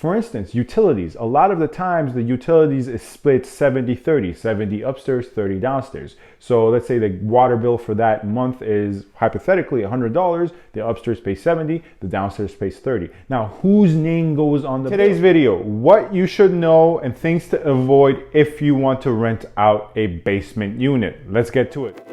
For instance, utilities. A lot of the times the utilities is split 70-30, 70 upstairs, 30 downstairs. So let's say the water bill for that month is hypothetically $100. The upstairs pays 70, the downstairs pays 30. Now, whose name goes on the Today's video, what you should know and things to avoid if you want to rent out a basement unit. Let's get to it.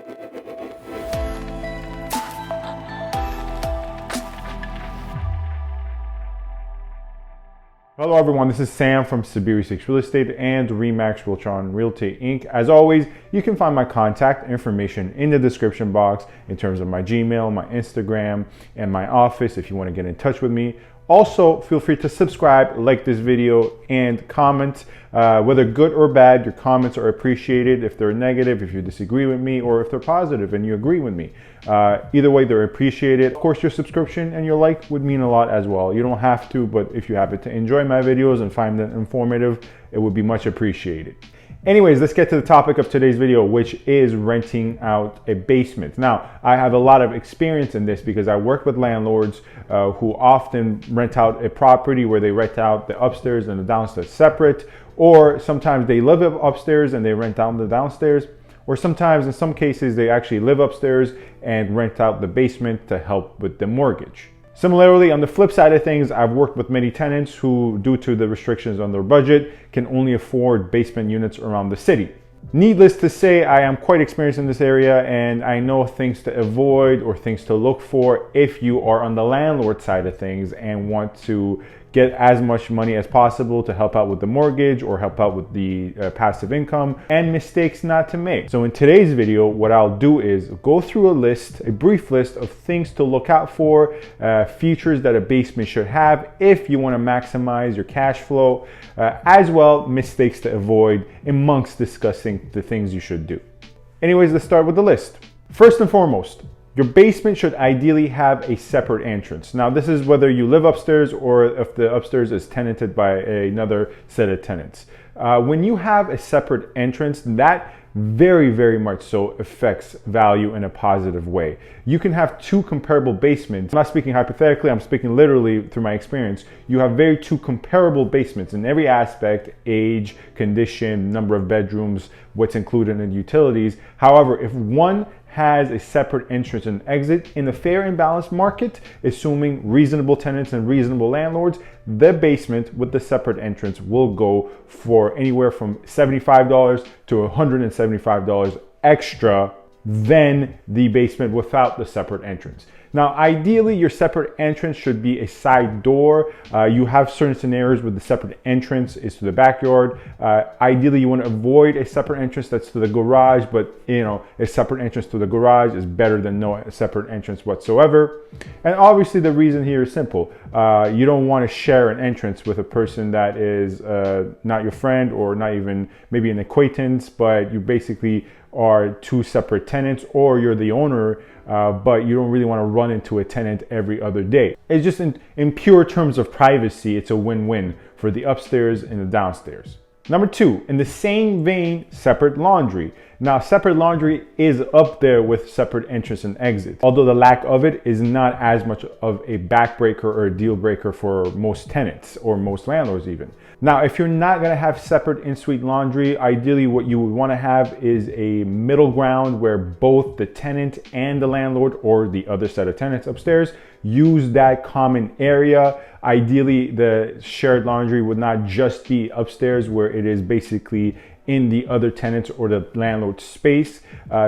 Hello everyone, this is Sam from SaberiSixRealEstate and Realtron Realty Inc. As always, you can find my contact information in the description box in terms of my Gmail, my Instagram, and my office if you want to get in touch with me. Also, feel free to subscribe, like this video, and comment. Whether good or bad, your comments are appreciated. If they're negative, if you disagree with me, or if they're positive and you agree with me. Either way, they're appreciated. Of course, your subscription and your like would mean a lot as well. You don't have to, but if you happen to enjoy my videos and find them informative, it would be much appreciated. Anyways, let's get to the topic of today's video, which is renting out a basement. Now, I have a lot of experience in this because I work with landlords who often rent out a property where they rent out the upstairs and the downstairs separate, or sometimes they live upstairs and they rent out the downstairs, or sometimes in some cases they actually live upstairs and rent out the basement to help with the mortgage. Similarly, on the flip side of things, I've worked with many tenants who, due to the restrictions on their budget, can only afford basement units around the city. Needless to say, I am quite experienced in this area and I know things to avoid or things to look for if you are on the landlord side of things and want to get as much money as possible to help out with the mortgage or help out with the passive income, and mistakes not to make. So in today's video, what I'll do is go through a brief list of things to look out for, features that a basement should have if you want to maximize your cash flow, as well mistakes to avoid amongst discussing the things you should do. Anyways, let's start with the list. First and foremost, your basement should ideally have a separate entrance. Now, this is whether you live upstairs or if the upstairs is tenanted by another set of tenants. When you have a separate entrance, that very much so affects value in a positive way. You can have two comparable basements. I'm not speaking hypothetically, I'm speaking literally through my experience. You have two comparable basements in every aspect: age, condition, number of bedrooms, what's included in utilities. However, if one has a separate entrance and exit in a fair and balanced market, assuming reasonable tenants and reasonable landlords, the basement with the separate entrance will go for anywhere from $75 to $175 extra than the basement without the separate entrance. Now, ideally, your separate entrance should be a side door. You have certain scenarios where the separate entrance is to the backyard. Ideally, you want to avoid a separate entrance that's to the garage, but a separate entrance to the garage is better than no separate entrance whatsoever. And obviously, the reason here is simple. You don't want to share an entrance with a person that is not your friend or not even maybe an acquaintance, but you basically are two separate tenants, or you're the owner, but you don't really want to run into a tenant every other day. It's just in pure terms of privacy, it's a win-win for the upstairs and the downstairs. Number two, in the same vein, separate laundry. Now, separate laundry is up there with separate entrance and exit, although the lack of it is not as much of a backbreaker or a deal breaker for most tenants or most landlords even. Now, if you're not gonna have separate in-suite laundry, ideally what you would wanna have is a middle ground where both the tenant and the landlord or the other set of tenants upstairs use that common area. Ideally, the shared laundry would not just be upstairs where it is basically in the other tenants or the landlord's space.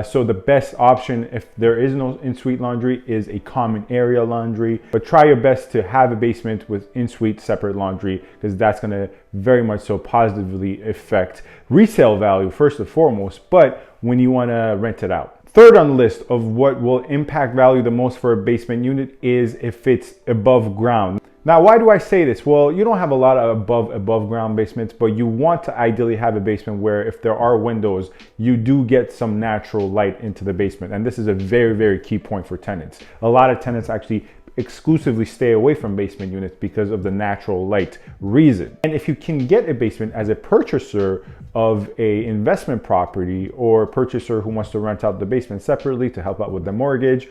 So the best option, if there is no in-suite laundry, is a common area laundry. But try your best to have a basement with in-suite separate laundry, because that's gonna very much so positively affect resale value first and foremost, but when you wanna rent it out. Third on the list of what will impact value the most for a basement unit is if it's above ground. Now, why do I say this? Well, you don't have a lot of above ground basements, but you want to ideally have a basement where if there are windows, you do get some natural light into the basement. And this is a very key point for tenants. A lot of tenants actually exclusively stay away from basement units because of the natural light reason. And if you can get a basement as a purchaser of a investment property or a purchaser who wants to rent out the basement separately to help out with the mortgage,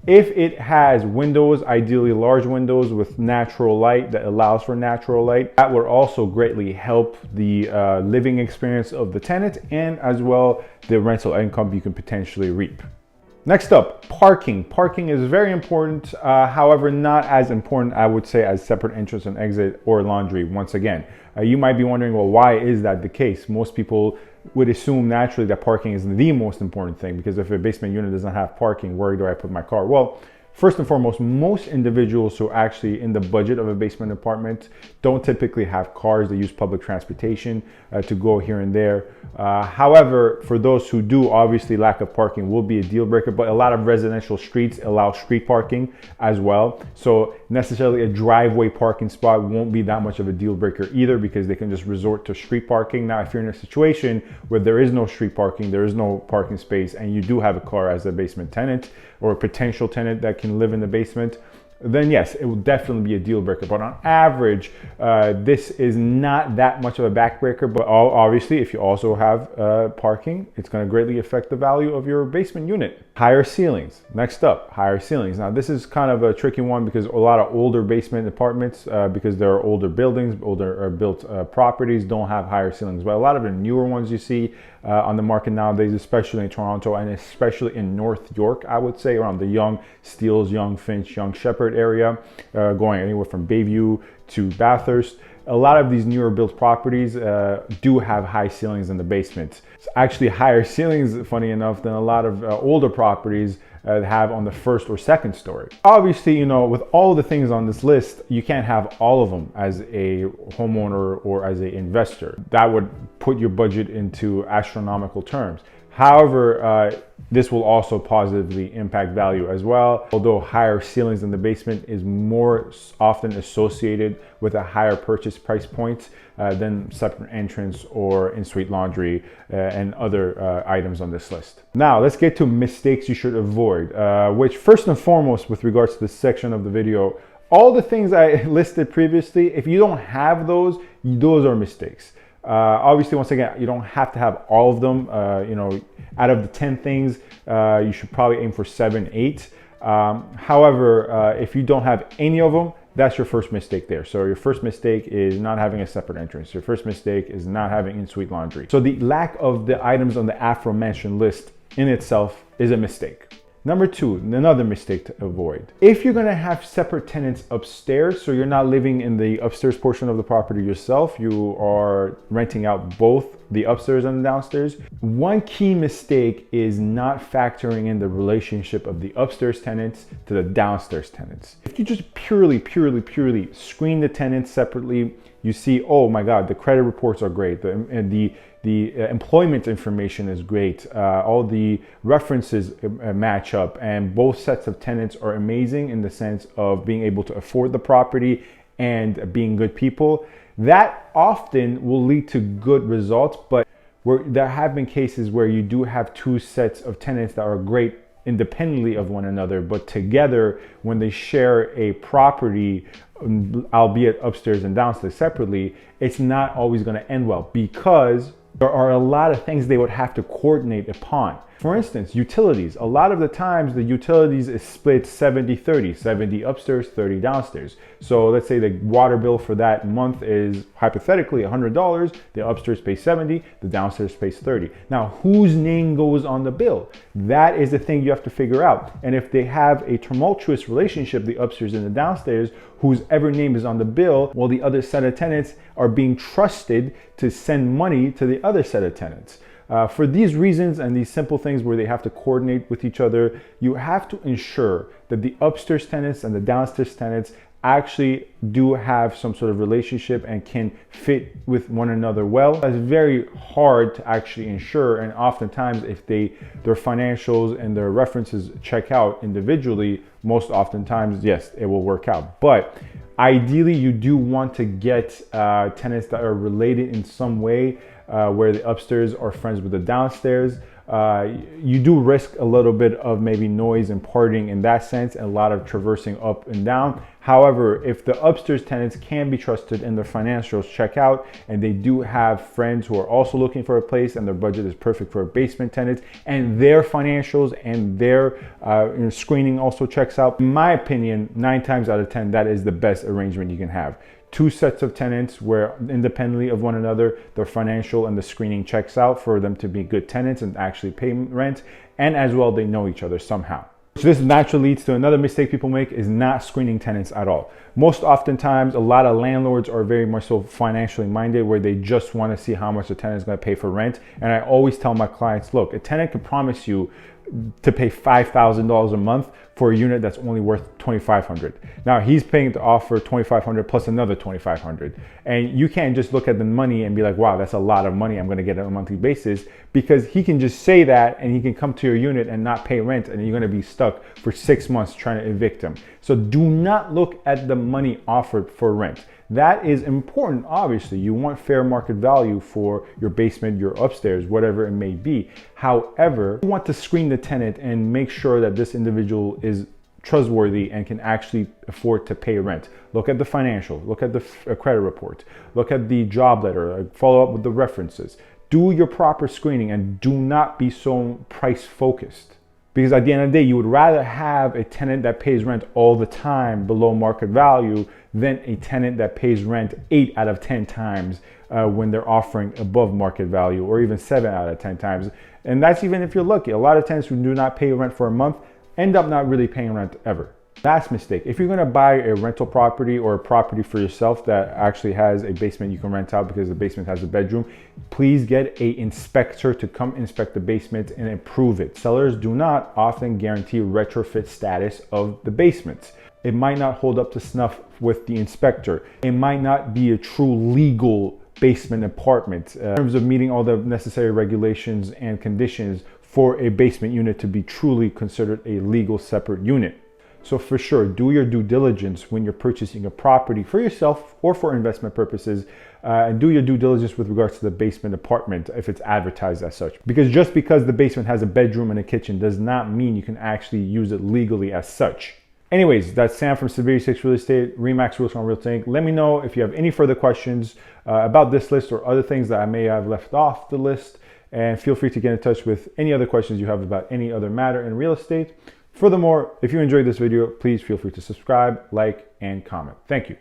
if it has windows, ideally large windows with natural light that allows for natural light, that would also greatly help the living experience of the tenant and as well the rental income you can potentially reap. Next up, parking. Parking is very important, however, not as important, I would say, as separate entrance and exit or laundry. Once again, you might be wondering, well, why is that the case? Most people would assume naturally that parking is the most important thing, because if a basement unit does not have parking, where do I put my car? Well, first and foremost, most individuals who are actually in the budget of a basement apartment don't typically have cars. They use public transportation to go here and there. However, for those who do, obviously lack of parking will be a deal breaker, but a lot of residential streets allow street parking as well. So necessarily a driveway parking spot won't be that much of a deal breaker either, because they can just resort to street parking. Now, if you're in a situation where there is no street parking, there is no parking space, and you do have a car as a basement tenant or a potential tenant that can live in the basement, then yes, it will definitely be a deal breaker. But on average, this is not that much of a backbreaker. But obviously, if you also have parking, it's going to greatly affect the value of your basement unit. Higher ceilings. Next up, higher ceilings. Now, this is kind of a tricky one because a lot of older basement apartments, because there are older buildings, older built properties, don't have higher ceilings. But a lot of the newer ones you see on the market nowadays, especially in Toronto and especially in North York, I would say, around the Yonge Steeles, Yonge Finch, Yonge Sheppard area, going anywhere from Bayview to Bathurst. A lot of these newer built properties do have high ceilings in the basement. It's actually higher ceilings, funny enough, than a lot of older properties have on the first or second story. Obviously, you know, with all the things on this list, you can't have all of them as a homeowner or as an investor. That would put your budget into astronomical terms. However, this will also positively impact value as well. Although higher ceilings in the basement is more often associated with a higher purchase price point than separate entrance or in-suite laundry and other items on this list. Now, let's get to mistakes you should avoid, which first and foremost, with regards to this section of the video, all the things I listed previously, if you don't have those are mistakes. Obviously, once again, you don't have to have all of them. You know, out of the 10 things, you should probably aim for 7, 8. However, if you don't have any of them, that's your first mistake there. So your first mistake is not having a separate entrance. Your first mistake is not having in-suite laundry. So the lack of the items on the aforementioned list in itself is a mistake. Number 2, another mistake to avoid. If you're gonna have separate tenants upstairs, so you're not living in the upstairs portion of the property yourself, you are renting out both the upstairs and the downstairs. One key mistake is not factoring in the relationship of the upstairs tenants to the downstairs tenants. If you just purely screen the tenants separately, you see, oh my God, the credit reports are great. The employment information is great. All the references match up, and both sets of tenants are amazing in the sense of being able to afford the property and being good people. That often will lead to good results, but there have been cases where you do have two sets of tenants that are great independently of one another, but together when they share a property, albeit upstairs and downstairs separately, it's not always going to end well because there are a lot of things they would have to coordinate upon. For instance, utilities. A lot of the times the utilities is split 70-30, 70 upstairs, 30 downstairs. So let's say the water bill for that month is hypothetically $100. The upstairs pays 70, the downstairs pays 30. Now, whose name goes on the bill? That is the thing you have to figure out. And if they have a tumultuous relationship, the upstairs and the downstairs, whose ever name is on the bill, well, the other set of tenants are being trusted to send money to the other set of tenants. For these reasons and these simple things where they have to coordinate with each other, you have to ensure that the upstairs tenants and the downstairs tenants actually do have some sort of relationship and can fit with one another well. That's very hard to actually ensure, and oftentimes if their financials and their references check out individually, most oftentimes, yes, it will work out. But ideally, you do want to get tenants that are related in some way, where the upstairs are friends with the downstairs, you do risk a little bit of maybe noise and partying in that sense, and a lot of traversing up and down. However, if the upstairs tenants can be trusted and their financials check out, and they do have friends who are also looking for a place and their budget is perfect for a basement tenant, and their financials and their screening also checks out, in my opinion, 9 times out of 10, that is the best arrangement you can have. 2 sets of tenants where independently of one another, their financial and the screening checks out for them to be good tenants and actually pay rent, and as well they know each other somehow. So this naturally leads to another mistake people make, is not screening tenants at all. Most oftentimes, a lot of landlords are very much so financially minded, where they just want to see how much the tenant is going to pay for rent. And I always tell my clients, look, a tenant can promise you to pay $5,000 a month for a unit that's only worth $2,500. Now he's paying to offer $2,500 plus another $2,500, and you can't just look at the money and be like, wow, that's a lot of money I'm going to get on a monthly basis, because he can just say that and he can come to your unit and not pay rent, and you're going to be stuck for 6 months trying to evict him. So do not look at the money offered for rent. That is important. Obviously, you want fair market value for your basement, your upstairs, whatever it may be. However, you want to screen the tenant and make sure that this individual is trustworthy and can actually afford to pay rent. Look at the financial, look at the credit report, look at the job letter, follow up with the references. Do your proper screening and do not be so price focused. Because at the end of the day, you would rather have a tenant that pays rent all the time below market value than a tenant that pays rent 8 out of 10 times when they're offering above market value, or even 7 out of 10 times. And that's even if you're lucky. A lot of tenants who do not pay rent for a month end up not really paying rent ever. Last mistake, if you're gonna buy a rental property or a property for yourself that actually has a basement you can rent out because the basement has a bedroom, please get an inspector to come inspect the basement and improve it. Sellers do not often guarantee retrofit status of the basements. It might not hold up to snuff with the inspector. It might not be a true legal basement apartment in terms of meeting all the necessary regulations and conditions for a basement unit to be truly considered a legal separate unit. So for sure, do your due diligence when you're purchasing a property for yourself or for investment purposes, and do your due diligence with regards to the basement apartment if it's advertised as such. Because just because the basement has a bedroom and a kitchen does not mean you can actually use it legally as such. Anyways, that's Sam from SaberiSixRealEstate, RE/MAX Realtron Realty. Let me know if you have any further questions about this list or other things that I may have left off the list. And feel free to get in touch with any other questions you have about any other matter in real estate. Furthermore, if you enjoyed this video, please feel free to subscribe, like, and comment. Thank you.